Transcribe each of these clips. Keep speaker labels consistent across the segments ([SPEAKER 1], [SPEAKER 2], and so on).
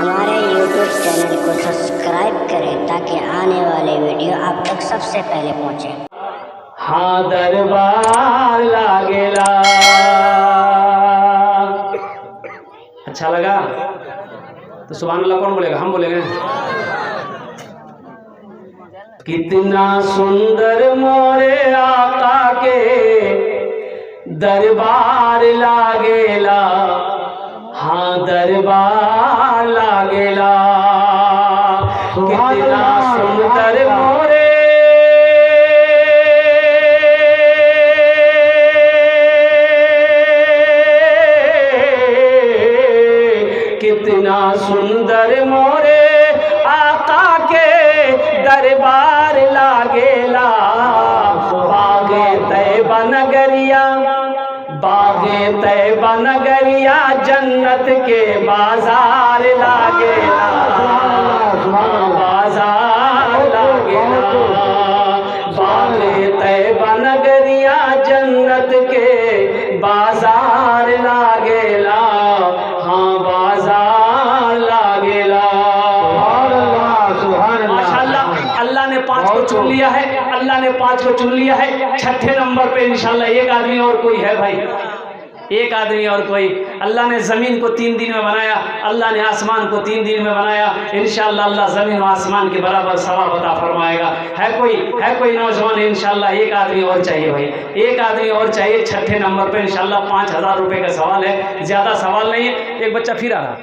[SPEAKER 1] हमारे YouTube channel को subscribe करें ताकि आने वाले वीडियो आप तक सबसे पहले पहुंचे।
[SPEAKER 2] हाँ दरबार लागेला। अच्छा लगा तो सुभान अल्लाह कौन बोलेगा? हम बोलेंगे। कितना सुंदर मोरे आका के दरबार लागेला। हाँ दरबार लागेला। कितना सुंदर मोरे कितना सुंदर मोरे आका के दरबार लागेला। बागे तैबा नगरिया, बागे तैबा नगरिया जन्नत के बाजार लागेला। बाजार लागेला। बागे तैबा नगरिया जन्नत के बाजार लागेला। हाँ बाजार लागेला। माशाअल्लाह अल्लाह ने 5 को चुन लिया है। अल्लाह ने 5 को चुन लिया है। छठे नंबर पे इंशाल्लाह एक आदमी और कोई है भाई, एक आदमी और कोई। अल्लाह ने ज़मीन को 3 दिन में बनाया, अल्लाह ने आसमान को 3 दिन में बनाया। इंशाल्लाह अल्लाह ज़मीन और आसमान के बराबर सवाब अता फरमाएगा। है कोई नौजवान? इंशाल्लाह एक आदमी और चाहिए भाई, एक आदमी और चाहिए। छठे नंबर पे इंशाल्लाह 5000 रुपये का सवाल है, ज़्यादा सवाल नहीं है। एक बच्चा फिर आ रहा।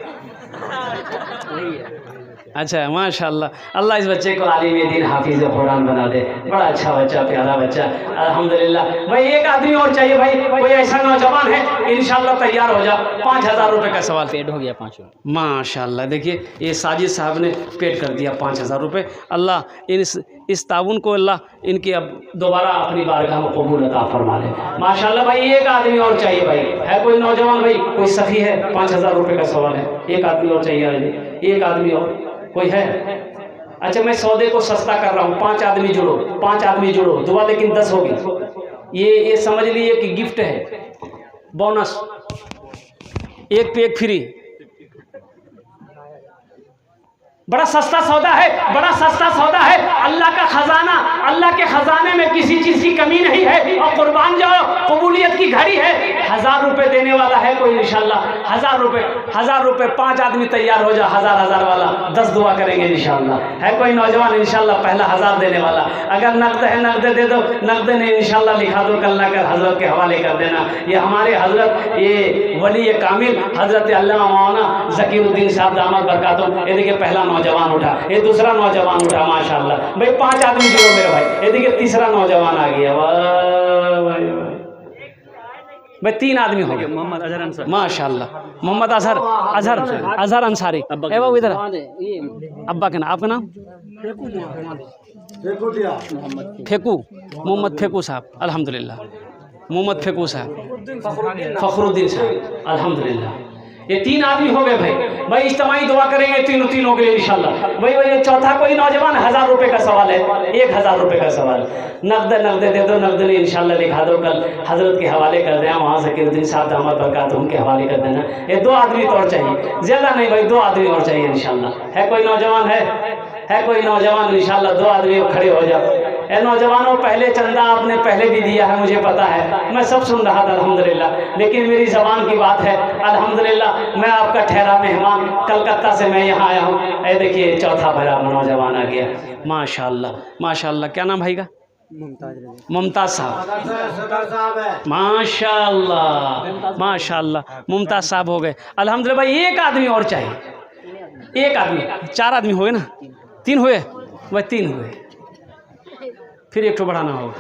[SPEAKER 2] अच्छा माशाअल्लाह, अल्लाह इस बच्चे को आलिम दीन हाफिज़ कुरान बना दे। बड़ा अच्छा बच्चा, प्यारा बच्चा, अल्हम्दुलिल्लाह। भाई एक आदमी और चाहिए भाई, कोई ऐसा नौजवान है इंशाल्लाह तैयार हो जा। 5000 रुपये का सवाल पेड हो गया 5 माशाअल्लाह। देखिए ये साजिद साहब ने पेड कर दिया 5000 रुपये। अल्लाह इस ताउन को अल्लाह इनके अब दोबारा अपनी बारगाह में कबूल अता फरमा ले। माशाअल्लाह भाई एक आदमी और चाहिए भाई। है कोई नौजवान भाई? कोई सखी है? 5000 रुपये का सवाल है। एक आदमी और चाहिए, एक आदमी और कोई है? अच्छा मैं सौदे को सस्ता कर रहा हूँ। 5 आदमी जुड़ो, 5 आदमी जुड़ो। दुआ लेकिन 10 होगी। ये समझ लीजिए कि गिफ्ट है, बोनस, एक पे एक फ्री। बड़ा सस्ता सौदा है, बड़ा सस्ता सौदा है। अल्लाह का खजाना, अल्लाह के खजाने में किसी चीज़ की कमी नहीं है। और कुर्बान जाओ, कबूलियत की घड़ी है। 1000 रुपये देने वाला है कोई? इंशाल्लाह 1000 रुपये 5 आदमी तैयार हो जा। 1000 वाला 10 दुआ करेंगे इंशाल्लाह। है कोई नौजवान? इंशाल्लाह पहला 1000 देने वाला। अगर नकद है नकद दे दो, नकद नहीं इंशाल्लाह लिखा दो, कल्ला कर हजरत के हवाले कर देना। ये हमारे हजरत, ये वली कामिल हजरत अल्लामा मौलाना ज़कीरुद्दीन साहब दामद बरकातुहू। ये देखिए पहला नौजवान उठा, ये दूसरा नौजवान उठा। माशाल्लाह भाई 5 आदमी जुड़ो मेरे भाई। ये देखिए तीसरा नौजवान आ गया। वाह भाई 3 आदमी हो गए। मोहम्मद अजहर अंसारी, माशाल्लाह मोहम्मद अजहर अंसारी। ए बाबू इधर, अब्बा के नाम, आपका नाम? फेकू, मोहम्मद फेकू साहब। अल्हम्दुलिल्लाह मोहम्मद फेकू साहब, फखरुद्दीन साहब। अल्हम्दुलिल्लाह ये 3 आदमी हो गए भाई इज्तिमाई दुआ करेंगे। तीन हो गए इंशाल्लाह। भाई चौथा कोई नौजवान? 1000 रुपये का सवाल है। 1000 रुपये का सवाल। नकद दे दो, नकद नहीं इंशाल्लाह लिखा दो, कल हजरत के हवाले कर देना। वहाँ ज़कीरुद्दीन साहब दामद बरकातुहू के हवाले कर देना। ये 2 आदमी तो और चाहिए, ज़्यादा नहीं भाई, 2 आदमी और चाहिए इंशाल्लाह। है कोई नौजवान? है कोई नौजवान? इंशाल्लाह 2 आदमी खड़े हो जाओ। ए नौजवानों, पहले चंदा आपने पहले भी दिया है, मुझे पता है, मैं सब सुन रहा था अल्हम्दुलिल्लाह। लेकिन मेरी ज़बान की बात है अल्हम्दुलिल्लाह, मैं आपका ठहरा मेहमान, कलकत्ता से मैं यहाँ आया हूँ। ए देखिए चौथा भरा नौजवान आ गया। माशाअल्लाह माशाअल्लाह। क्या नाम भाई का? मुमताज़ साहब। माशाअल्लाह माशाअल्लाह मुमताज़ साहब हो गए। अल्हम्दुलिल्लाह भाई एक आदमी और चाहिए। एक आदमी, 4 आदमी हुए ना? 3 हुए भाई, 3 हुए, फिर एक तो बढ़ाना होगा।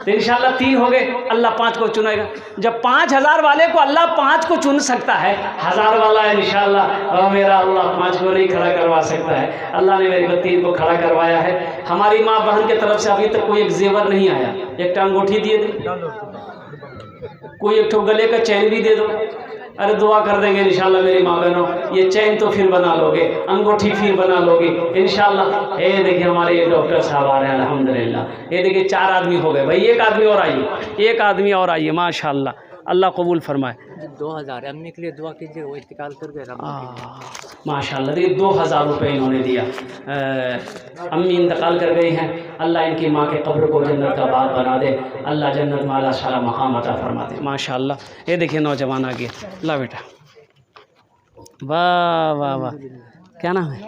[SPEAKER 2] तो इंशाल्लाह 3 हो गए। अल्लाह 5 को चुनेगा। जब 5000 वाले को अल्लाह 5 को चुन सकता है, 1000 वाला इंशाल्लाह मेरा अल्लाह 5 को नहीं खड़ा करवा सकता है। अल्लाह ने मेरे को 3 को खड़ा करवाया है। हमारी माँ बहन की तरफ से अभी तक कोई एक जेवर नहीं आया। एक अंगूठी दिए थे, कोई एक गले का चैन भी दे दो। अरे दुआ कर देंगे इंशाल्लाह मेरी माँ बहनों, ये चैन तो फिर बना लोगे, अंगूठी फिर बना लोगे इंशाल्लाह। ये देखिए हमारे ये डॉक्टर साहब आ रहे हैं अल्हम्दुलिल्लाह। ये देखिए 4 आदमी हो गए भाई। एक आदमी और आइए, एक आदमी और आइए। माशाल्लाह अल्लाह कबूल फरमाए।
[SPEAKER 3] 2000 अम्मी के लिए दुआ कीजिए, वो इंतकाल कर गए।
[SPEAKER 2] माशाल्लाह, देखिए 2000 रुपये इन्होंने दिया। अम्मी इंतकाल कर गई हैं, अल्लाह इनकी माँ के कब्र को जन्नत का बाग बना दे, अल्लाह जन्नत में आला शाला मकाम अता फरमा दे। माशाल्लाह, ये देखिए नौजवान आ गए। ला बेटा, वाह वाह वाह, क्या नाम है?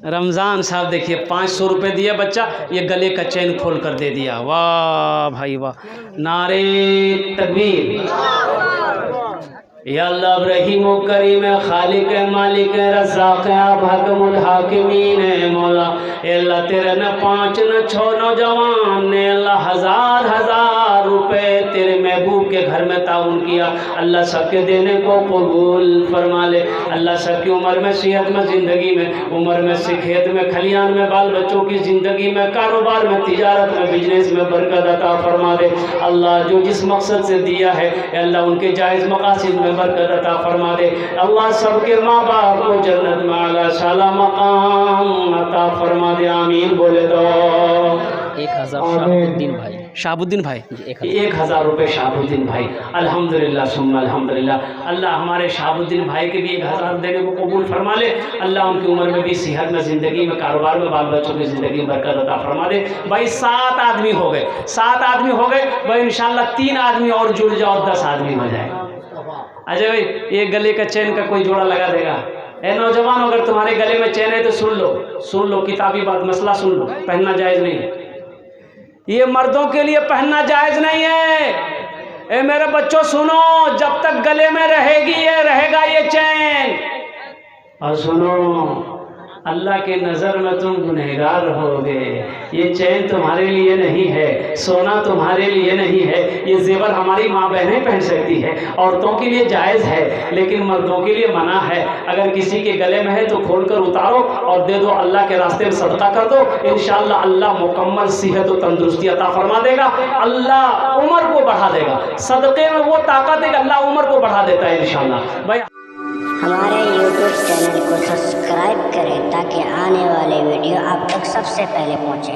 [SPEAKER 2] रमज़ान साहब। देखिए 500 रुपये दिया बच्चा, ये गले का चैन खोल कर दे दिया। वाह भाई वाह, नारे तकबीर। या अल्लाह रहीम करीम खालिक मालिक रज़ाक़ आप हकमुल हाकिमीन मौला। अल्लाह तेरे न 5 न 6 नौजवान ने अल्लाह हज़ार हज़ार रुपए तेरे महबूब के घर में ताउन किया। अल्लाह सबके देने को कबूल फरमा ले। अल्लाह सबकी उम्र में, सेहत में, ज़िंदगी में, उम्र में, खेत में, खलियान में, बाल बच्चों की ज़िंदगी में, कारोबार में, तिजारत में, बिजनेस में बरकत अता फरमा दे। अल्लाह जो जिस मकसद से दिया है अल्लाह उनके जायज़ मकासिद में बरकत अता फरमा दे। अल्लाह सबके माँ बाप को जन्नत में आला शाला मकाम अता फरमा दे। आमीन बोले तो
[SPEAKER 3] 1000 शाहबुद्दीन भाई।
[SPEAKER 2] शाहबुद्दीन भाई 1000 रुपये शाहबुद्दीन भाई। अल्हम्दुलिल्लाह सुम्मा अल्हम्दुलिल्लाह। अल्लाह हमारे शाहबुद्दीन भाई के भी 1000 देने को कबूल फरमा ले। अल्लाह उनकी उम्र में भी, सेहत में, ज़िंदगी में, कारोबार में, बाल बच्चों की ज़िंदगी में बरकत अता फरमा दे। भाई 7 आदमी हो गए, 7 आदमी हो गए भाई। इंशाल्लाह 3 आदमी और जुड़ जाओ, 10 आदमी हो जाए। अजय भाई, ये गले का चैन का कोई जोड़ा लगा देगा? ए नौजवान, अगर तुम्हारे गले में चैन है तो सुन लो, किताबी बात, मसला सुन लो। पहनना जायज़ नहीं, ये मर्दों के लिए पहनना जायज़ नहीं है। ए मेरे बच्चों सुनो, जब तक गले में रहेगा ये चैन। और सुनो, अल्लाह के नज़र में तुम गुनहगार रहोगे। ये चैन तुम्हारे लिए नहीं है, सोना तुम्हारे लिए नहीं है। ये जेवर हमारी माँ बहनें पहन सकती है, औरतों के लिए जायज़ है, लेकिन मर्दों के लिए मना है। अगर किसी के गले में है तो खोल कर उतारो और दे दो, अल्लाह के रास्ते में सदका कर दो। इंशाअल्लाह अल्लाह मुकम्मल सेहत और तंदुरुस्ती अता फरमा देगा। अल्लाह उम्र को बढ़ा देगा। सदक़े में वो ताकत है कि अल्लाह उम्र को बढ़ा देता है इंशाअल्लाह। भाई
[SPEAKER 1] हमारे YouTube चैनल को सब्सक्राइब करें ताकि आने वाले वीडियो आप तक सबसे पहले पहुँचे।